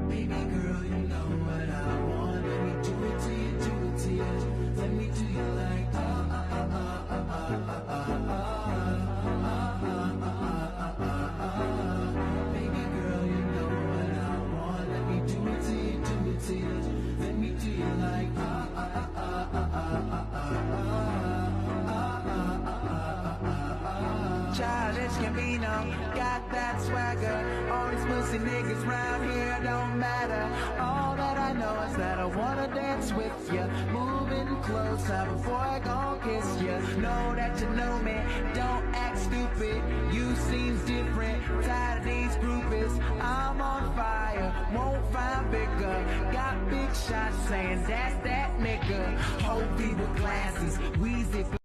Baby girl, you know what I want. Let me do it to you, do it to you. Let me do you like Baby girl, you know what I want. Let me do it to you, do it to you. Let me do you like Childish Gambino, got that swagger. All these pussy niggas round here don't matter. All that I know is that I wanna dance with ya. Moving closer before I gon' kiss ya. Know that you know me, don't act stupid. You seems different, tired of these groupies. I'm on fire, won't find bigger. Got big shots saying that's that nigga. Whole people glasses, Weezy.